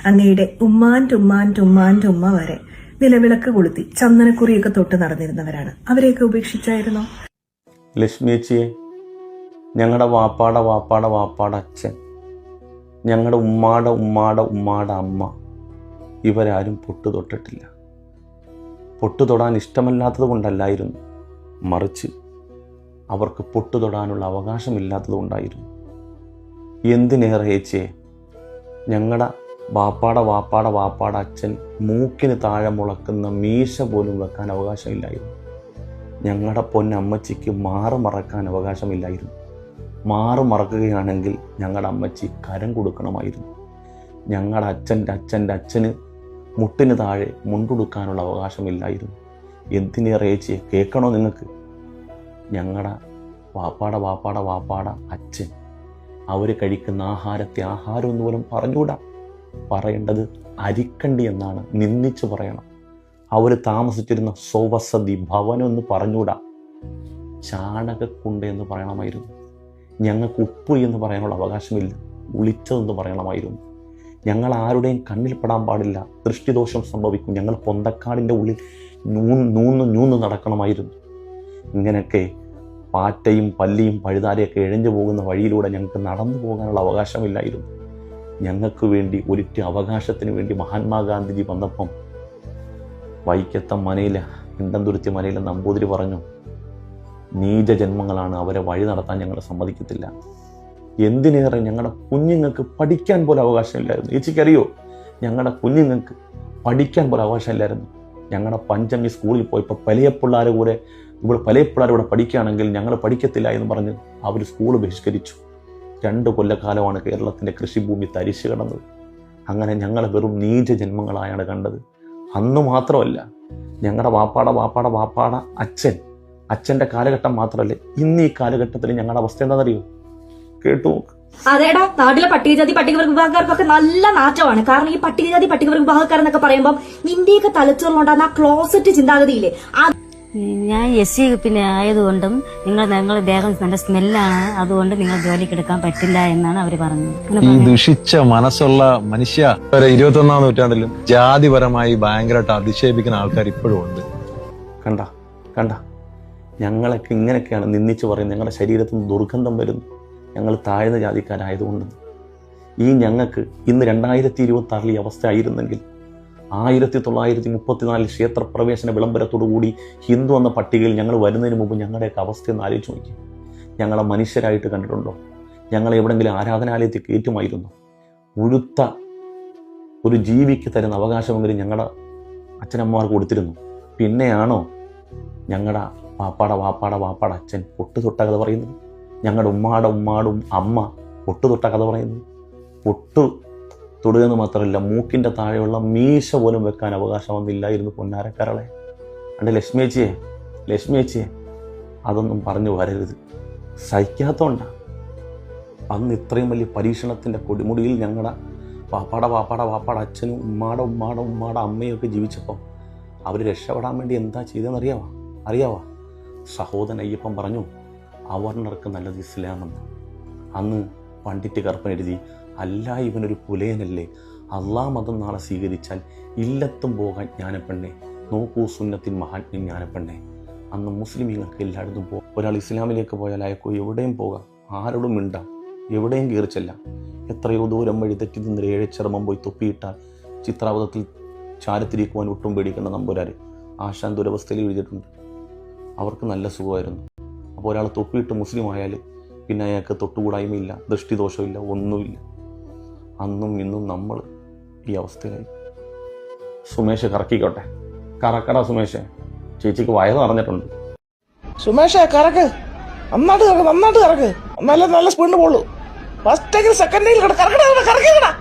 അങ്ങയുടെ ഉമ്മ വരെ നിലവിളക്ക് കൊളുത്തി ചന്ദനക്കുറിയൊക്കെ തൊട്ട് നടന്നിരുന്നവരാണ്. അവരെയൊക്കെ ഉപേക്ഷിച്ചായിരുന്നോ? ലക്ഷ്മിയേച്ചിയെ, ഞങ്ങളുടെ വാപ്പാടെ അച്ഛൻ, ഞങ്ങളുടെ ഉമ്മാടെ അമ്മ, ഇവരാരും പൊട്ടു തൊട്ടിട്ടില്ല. പൊട്ടു തൊടാൻ ഇഷ്ടമല്ലാത്തത് കൊണ്ടല്ലായിരുന്നു, മറിച്ച് അവർക്ക് പൊട്ടു തൊടാനുള്ള അവകാശമില്ലാത്തത് കൊണ്ടായിരുന്നു. എന്തിനേറെ ഏച്ചിയെ, ഞങ്ങളുടെ വാപ്പാടെ അച്ഛൻ മൂക്കിന് താഴെ മുളക്കുന്ന മീശ പോലും വെക്കാൻ അവകാശമില്ലായിരുന്നു. ഞങ്ങളുടെ പൊന്നമ്മച്ചിക്ക് മാറ് മറക്കാൻ അവകാശമില്ലായിരുന്നു. മാറ് മറക്കുകയാണെങ്കിൽ ഞങ്ങളുടെ അമ്മച്ചി കരം കൊടുക്കണമായിരുന്നു. ഞങ്ങളുടെ അച്ഛന് മുട്ടിന് താഴെ മുണ്ടുടുക്കാനുള്ള അവകാശമില്ലായിരുന്നു. എന്തിനേറെ ഏച്ചിയെ, കേൾക്കണോ നിങ്ങൾക്ക്? ഞങ്ങളുടെ വാപ്പാടെ അച്ഛൻ അവർ കഴിക്കുന്ന ആഹാരത്തെ ആഹാരം എന്ന് പോലും പറഞ്ഞുകൂടാ. പറയേണ്ടത് അരിക്കണ്ടി എന്നാണ്, നിന്ദിച്ച് പറയണം. അവർ താമസിച്ചിരുന്ന സ്വവസതി ഭവനം എന്ന് പറഞ്ഞുകൂടാ, ചാണകക്കുണ്ട എന്ന് പറയണമായിരുന്നു. ഞങ്ങൾക്ക് ഉപ്പ് എന്ന് പറയാനുള്ള അവകാശമില്ല, ഉളിച്ചതെന്ന് പറയണമായിരുന്നു. ഞങ്ങൾ ആരുടെയും കണ്ണിൽ പെടാൻ പാടില്ല, ദൃഷ്ടിദോഷം സംഭവിക്കും. ഞങ്ങൾ പൊന്തക്കാടിൻ്റെ ഉള്ളിൽ നൂന്ന് നടക്കണമായിരുന്നു. ഇങ്ങനെയൊക്കെ പാറ്റയും പല്ലിയും പഴുതാരയൊക്കെ എഴഞ്ഞു പോകുന്ന വഴിയിലൂടെ ഞങ്ങൾക്ക് നടന്നു പോകാനുള്ള അവകാശമില്ലായിരുന്നു. ഞങ്ങൾക്ക് വേണ്ടി ഒരിറ്റ് അവകാശത്തിന് വേണ്ടി മഹാത്മാഗാന്ധിജി വന്നപ്പം വൈക്കത്തെ മനയിലെ ഇണ്ടംതുരുത്തി മനയിലെ നമ്പൂതിരി പറഞ്ഞു, നീച ജന്മങ്ങളാണ്, അവരെ വഴി നടത്താൻ ഞങ്ങൾ സമ്മതിക്കത്തില്ല. എന്തിനേറെ ഞങ്ങളുടെ കുഞ്ഞുങ്ങൾക്ക് പഠിക്കാൻ പോലും അവകാശമില്ലായിരുന്നു. ചേച്ചിക്കറിയോ, ഞങ്ങളുടെ കുഞ്ഞുങ്ങൾക്ക് പഠിക്കാൻ പോലും അവകാശമില്ലായിരുന്നു. ഞങ്ങളുടെ പഞ്ചമി സ്കൂളിൽ പോയപ്പോൾ പല പിള്ളേർ ഇവിടെ പഠിക്കുകയാണെങ്കിൽ ഞങ്ങൾ പഠിക്കത്തില്ല എന്ന് പറഞ്ഞ് അവർ സ്കൂൾ ബഹിഷ്കരിച്ചു. 2 കൊല്ലക്കാലമാണ് കേരളത്തിൻ്റെ കൃഷിഭൂമി തരിച്ചു കിടന്നത്. അങ്ങനെ ഞങ്ങൾ വെറും നീച ജന്മങ്ങളായാണ് കണ്ടത്. അന്ന് മാത്രമല്ല, ഞങ്ങളുടെ വാപ്പാടെ അച്ഛൻ്റെ കാലഘട്ടം മാത്രമല്ല, ഇന്ന് ഈ കാലഘട്ടത്തിൽ ഞങ്ങളുടെ അവസ്ഥ എന്താണെന്നറിയോ? കേട്ടു. അതേടാ, നാട്ടിലെ പട്ടികജാതി പട്ടികവർഗ വിഭാഗക്കാർക്കൊക്കെ നല്ല നാറ്റമാണ്. കാരണം ഈ പട്ടികജാതി പട്ടികവർഗ വിഭാഗക്കാരെന്നൊക്കെ പറയുമ്പോൾ ഇന്ത്യയൊക്കെ തലച്ചോറിലുണ്ടാകുന്ന ആ ക്ലോസറ്റ് ചിന്താഗതിയില്ലേ, ഞാൻ എസ് പിന്നെ ആയതുകൊണ്ടും ഞങ്ങളുടെ ദേഹം നല്ല സ്മെല്ലാണ്, അതുകൊണ്ട് നിങ്ങൾ ജോലിക്ക് എടുക്കാൻ പറ്റില്ല എന്നാണ് അവർ പറഞ്ഞത്. ഈ ദുഷിച്ച മനസ്സുള്ള മനുഷ്യ 21-ാം നൂറ്റാണ്ടിലും ജാതിപരമായി ഭയങ്കരമായിട്ട് അധിക്ഷേപിക്കുന്ന ആൾക്കാർ ഇപ്പോഴും ഉണ്ട്. കണ്ട ഞങ്ങളൊക്കെ ഇങ്ങനെയൊക്കെയാണ് നിന്ദിച്ച് പറയുന്നത്. ഞങ്ങളുടെ ശരീരത്തിൽ നിന്ന് ദുർഗന്ധം വരുന്നു, ഞങ്ങൾ താഴ്ന്ന ജാതിക്കാരായതുകൊണ്ട്. ഈ ഞങ്ങൾക്ക് ഇന്ന് 2026 ഈ അവസ്ഥ ആയിരുന്നെങ്കിൽ 1934 ക്ഷേത്രപ്രവേശന വിളംബരത്തോടുകൂടി ഹിന്ദു എന്ന പട്ടികയിൽ ഞങ്ങൾ വരുന്നതിന് മുമ്പ് ഞങ്ങളുടെയൊക്കെ അവസ്ഥയൊന്ന് ആലോചിച്ച് നോക്കി. ഞങ്ങളെ മനുഷ്യരായിട്ട് കണ്ടിട്ടുണ്ടോ? ഞങ്ങളെ എവിടെയെങ്കിലും ആരാധനാലയത്തിൽ കയറ്റുമായിരുന്നു. മുഴുത്ത ഒരു ജീവിക്ക് തരുന്ന അവകാശമെങ്കിലും ഞങ്ങളുടെ അച്ഛനമ്മമാർക്ക് കൊടുത്തിരുന്നു. പിന്നെയാണോ ഞങ്ങളുടെ വാപ്പാടെ അച്ഛൻ പൊട്ടുതൊട്ട കഥ പറയുന്നത്? ഞങ്ങളുടെ ഉമ്മാടും അമ്മ പൊട്ടുതൊട്ട കഥ പറയുന്നത്? പൊട്ടു തൊടുകയെന്ന് മാത്രമല്ല, മൂക്കിൻ്റെ താഴെയുള്ള മീശ പോലും വെക്കാൻ അവകാശമൊന്നുമില്ലായിരുന്നു പൊന്നാരക്കാരളെ. എൻ്റെ ലക്ഷ്മിയേച്ചിയെ അതൊന്നും പറഞ്ഞു വരരുത്. സഹിക്കാത്തോണ്ടാണ്. അന്ന് ഇത്രയും വലിയ പരീക്ഷണത്തിൻ്റെ കൊടിമുടിയിൽ ഞങ്ങളുടെ വാപ്പാടെ അച്ഛനും ഉമ്മാടെ അമ്മയൊക്കെ ജീവിച്ചപ്പോൾ അവർ രക്ഷപ്പെടാൻ വേണ്ടി എന്താ ചെയ്തതെന്ന് അറിയാവാ? സഹോദരൻ അയ്യപ്പൻ പറഞ്ഞു, അവർണർക്ക് നല്ലത് ഇസ്ലാമെന്ന്. അന്ന് പണ്ഡിറ്റ് കർപ്പൻ എഴുതി, അല്ല ഇവനൊരു പുലയനല്ലേ, അള്ളാ മതം നാളെ സ്വീകരിച്ചാൽ ഇല്ലത്തും പോകാൻ ജ്ഞാനപ്പെണ്ണെ, നോക്കൂ സുന്നത്തിൻ മഹാത്മ്യം ജ്ഞാനപ്പെണ്ണെ. അന്ന് മുസ്ലിമീങ്ങൾക്ക് എല്ലായിടത്തും പോകും. ഒരാൾ ഇസ്ലാമിലേക്ക് പോയാൽ അയക്കോ എവിടെയും പോകാം, ആരോടും മിണ്ടാം, എവിടെയും കയറിച്ചെല്ലാം. എത്രയോ ദൂരം വഴി തെറ്റി നിന്ന് 7 ചർമ്മം പോയി തൊപ്പിയിട്ടാൽ ചിത്രാവതത്തിൽ ചാരത്തിരിക്കുവാൻ ഒട്ടും പേടിക്കേണ്ട നമ്പൂരാർ ആശാൻ ദുരവസ്ഥയിൽ എഴുതിയിട്ടുണ്ട്. അവർക്ക് നല്ല സുഖമായിരുന്നു. അപ്പോൾ ഒരാൾ തൊപ്പിയിട്ട് മുസ്ലിം ആയാൽ പിന്നെ അയാൾക്ക് തൊട്ടുകൂടായ്മയില്ല, ദൃഷ്ടിദോഷമില്ല, ഒന്നുമില്ല. അന്നും ഇന്നും നമ്മൾ ഈ അവസ്ഥയിലായി. സുമേഷ് കറക്കിക്കോട്ടെ, കറക്കടാ സുമേഷ്, ചേച്ചിക്ക് വയറ് നിറഞ്ഞിട്ടുണ്ട്. സുമേഷ് കറക്ക്, നന്നായിട്ട് കറക്ക്, നല്ല സ്പീഡിന് പോളൂ. ഫസ്റ്റ് സെക്കൻഡിൽ കറക്കടാ.